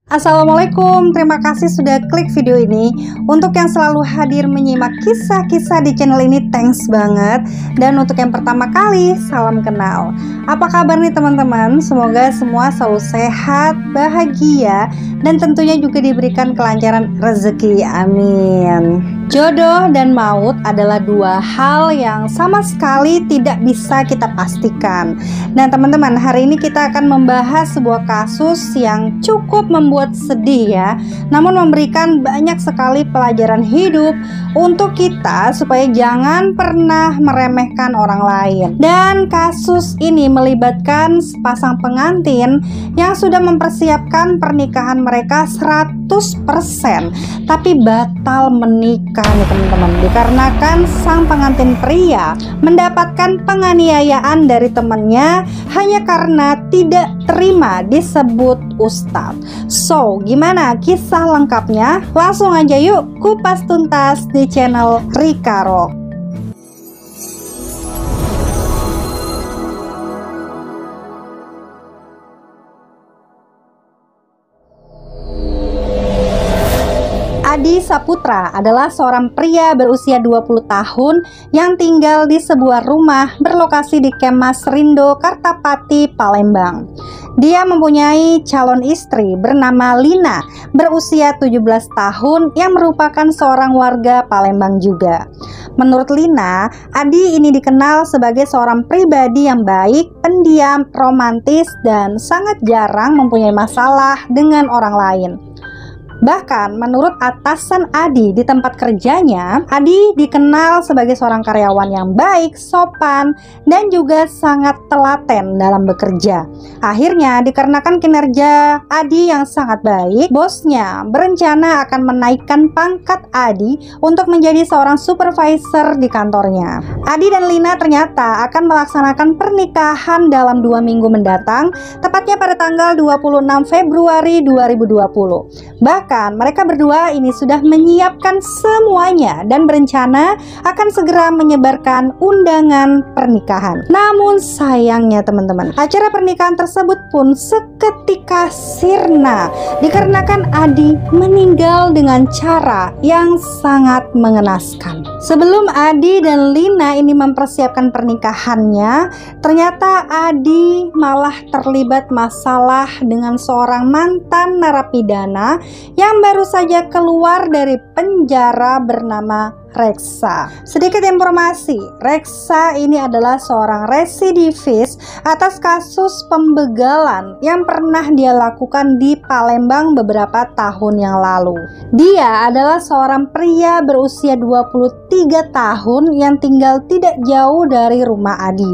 Assalamualaikum, terima kasih sudah klik video ini. Untuk yang selalu hadir menyimak kisah-kisah di channel ini, thanks banget. Dan untuk yang pertama kali, salam kenal. Apa kabar nih teman-teman? Semoga semua selalu sehat, bahagia, dan tentunya juga diberikan kelancaran rezeki, amin. Jodoh dan maut adalah dua hal yang sama sekali tidak bisa kita pastikan. Nah teman-teman, hari ini kita akan membahas sebuah kasus yang cukup membuat sedih ya, namun memberikan banyak sekali pelajaran hidup untuk kita supaya jangan pernah meremehkan orang lain. Dan kasus ini melibatkan sepasang pengantin yang sudah mempersiapkan pernikahan mereka 100%, tapi batal menikah nih teman-teman, dikarenakan sang pengantin pria mendapatkan penganiayaan dari temannya hanya karena tidak terima disebut ustadz. So, gimana kisah lengkapnya? Langsung aja yuk kupas tuntas di channel Rika Rock. Adi Saputra adalah seorang pria berusia 20 tahun yang tinggal di sebuah rumah berlokasi di Kemas Rindo, Kartapati, Palembang. Dia mempunyai calon istri bernama Lina berusia 17 tahun yang merupakan seorang warga Palembang juga. Menurut Lina, Adi ini dikenal sebagai seorang pribadi yang baik, pendiam, romantis, dan sangat jarang mempunyai masalah dengan orang lain. Bahkan menurut atasan Adi di tempat kerjanya, Adi dikenal sebagai seorang karyawan yang baik, sopan, dan juga sangat telaten dalam bekerja. Akhirnya dikarenakan kinerja Adi yang sangat baik, bosnya berencana akan menaikkan pangkat Adi untuk menjadi seorang supervisor di kantornya. Adi dan Lina ternyata akan melaksanakan pernikahan dalam 2 minggu mendatang, tepatnya pada tanggal 26 Februari 2020. Bahkan mereka berdua ini sudah menyiapkan semuanya dan berencana akan segera menyebarkan undangan pernikahan. Namun sayangnya teman-teman, acara pernikahan tersebut pun seketika sirna dikarenakan Adi meninggal dengan cara yang sangat mengenaskan. Sebelum Adi dan Lina ini mempersiapkan pernikahannya, ternyata Adi malah terlibat masalah dengan seorang mantan narapidana yang baru saja keluar dari penjara bernama Reksa. Sedikit informasi, Reksa ini adalah seorang residivis atas kasus pembegalan yang pernah dia lakukan di Palembang beberapa tahun yang lalu. Dia adalah seorang pria berusia 23 tahun yang tinggal tidak jauh dari rumah Adi.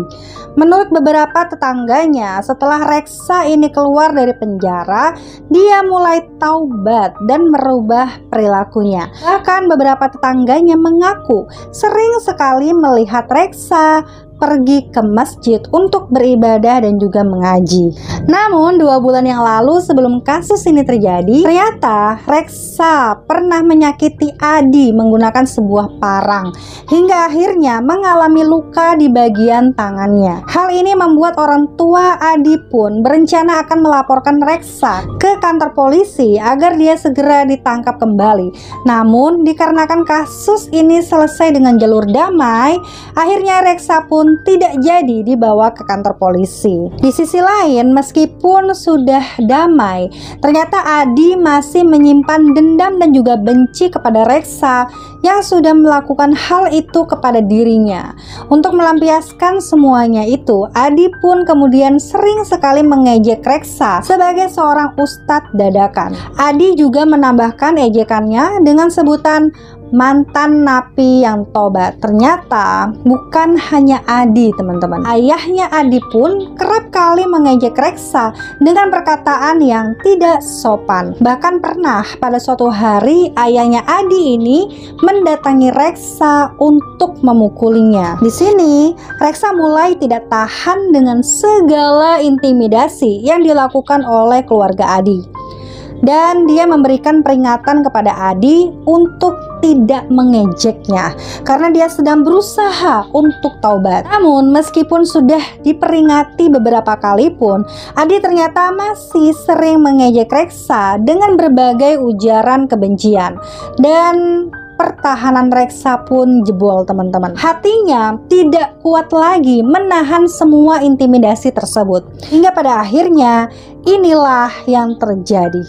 Menurut beberapa tetangganya, setelah Reksa ini keluar dari penjara, dia mulai taubat dan merubah perilakunya. Bahkan beberapa tetangganya mengaku sering sekali melihat Reksa pergi ke masjid untuk beribadah dan juga mengaji. Namun 2 bulan yang lalu sebelum kasus ini terjadi, ternyata Reksa pernah menyakiti Adi menggunakan sebuah parang hingga akhirnya mengalami luka di bagian tangannya. Hal ini membuat orang tua Adi pun berencana akan melaporkan Reksa ke kantor polisi agar dia segera ditangkap kembali. Namun dikarenakan kasus ini selesai dengan jalur damai, akhirnya Reksa pun tidak jadi dibawa ke kantor polisi. Di sisi lain, meskipun sudah damai, ternyata Adi masih menyimpan dendam dan juga benci kepada Reksa yang sudah melakukan hal itu kepada dirinya. Untuk melampiaskan semuanya itu, Adi pun kemudian sering sekali mengejek Reksa sebagai seorang ustadz dadakan. Adi juga menambahkan ejekannya dengan sebutan mantan napi yang tobat. Ternyata bukan hanya Adi teman-teman, ayahnya Adi pun kerap kali mengejek Reksa dengan perkataan yang tidak sopan. Bahkan pernah pada suatu hari ayahnya Adi ini mendatangi Reksa untuk memukulinya. Di sini Reksa mulai tidak tahan dengan segala intimidasi yang dilakukan oleh keluarga Adi. Dan dia memberikan peringatan kepada Adi untuk tidak mengejeknya karena dia sedang berusaha untuk taubat. Namun meskipun sudah diperingati beberapa kali pun, Adi ternyata masih sering mengejek Reksa dengan berbagai ujaran kebencian, dan pertahanan Reksa pun jebol, teman-teman. Hatinya tidak kuat lagi menahan semua intimidasi tersebut, hingga pada akhirnya inilah yang terjadi.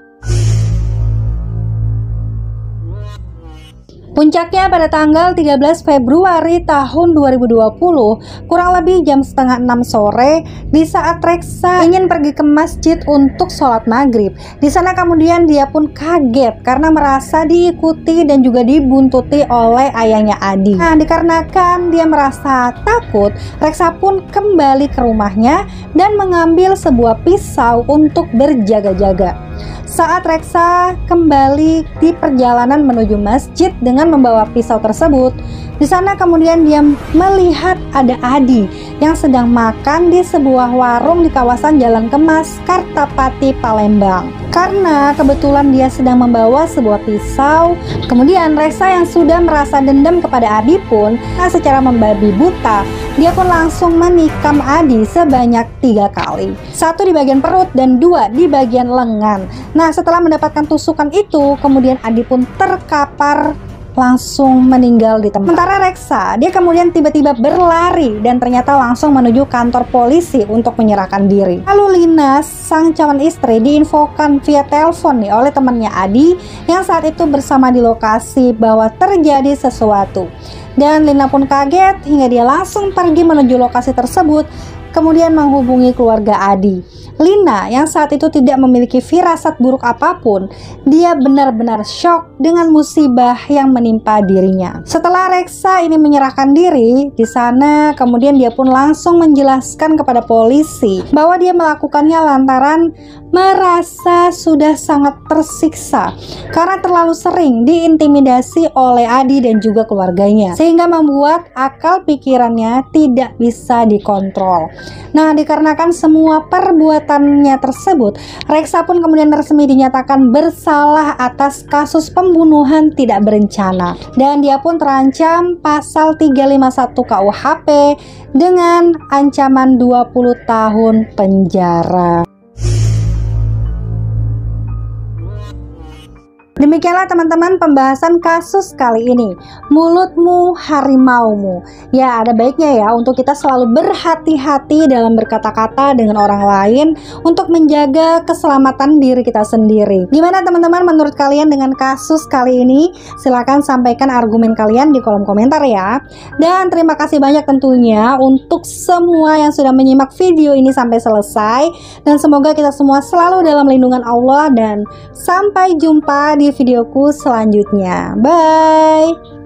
Puncaknya pada tanggal 13 Februari tahun 2020, kurang lebih jam setengah 6 sore, di saat Reksa ingin pergi ke masjid untuk sholat maghrib. Di sana kemudian dia pun kaget karena merasa diikuti dan juga dibuntuti oleh ayahnya Adi. Nah, dikarenakan dia merasa takut, Reksa pun kembali ke rumahnya dan mengambil sebuah pisau untuk berjaga-jaga. Saat Reksa kembali di perjalanan menuju masjid dengan membawa pisau tersebut, di sana kemudian dia melihat ada Adi yang sedang makan di sebuah warung di kawasan Jalan Kemas, Kartapati, Palembang. Karena kebetulan dia sedang membawa sebuah pisau, kemudian Reksa yang sudah merasa dendam kepada Adi pun, secara membabi buta, dia pun langsung menikam Adi sebanyak 3 kali. 1 di bagian perut dan 2 di bagian lengan. Nah, setelah mendapatkan tusukan itu, kemudian Adi pun terkapar, langsung meninggal di tempat. Sementara Reksa, dia kemudian tiba-tiba berlari dan ternyata langsung menuju kantor polisi untuk menyerahkan diri. Lalu Lina, sang calon istri, diinfokan via telepon nih oleh temannya Adi yang saat itu bersama di lokasi bahwa terjadi sesuatu. Dan Lina pun kaget hingga dia langsung pergi menuju lokasi tersebut, kemudian menghubungi keluarga Adi. Lina yang saat itu tidak memiliki firasat buruk apapun, dia benar-benar syok dengan musibah yang menimpa dirinya. Setelah Reksa ini menyerahkan diri, di sana kemudian dia pun langsung menjelaskan kepada polisi bahwa dia melakukannya lantaran merasa sudah sangat tersiksa karena terlalu sering diintimidasi oleh Adi dan juga keluarganya, sehingga membuat akal pikirannya tidak bisa dikontrol. Nah, dikarenakan semua perbuatannya tersebut, Reksa pun kemudian resmi dinyatakan bersalah atas kasus pembunuhan tidak berencana, dan dia pun terancam pasal 351 KUHP dengan ancaman 20 tahun penjara. Demikianlah teman-teman pembahasan kasus kali ini. Mulutmu harimaumu. Ya, ada baiknya ya untuk kita selalu berhati-hati dalam berkata-kata dengan orang lain untuk menjaga keselamatan diri kita sendiri. Gimana teman-teman menurut kalian dengan kasus kali ini? Silahkan sampaikan argumen kalian di kolom komentar ya. Dan terima kasih banyak tentunya untuk semua yang sudah menyimak video ini sampai selesai. Dan semoga kita semua selalu dalam lindungan Allah, dan sampai jumpa di videoku selanjutnya. Bye.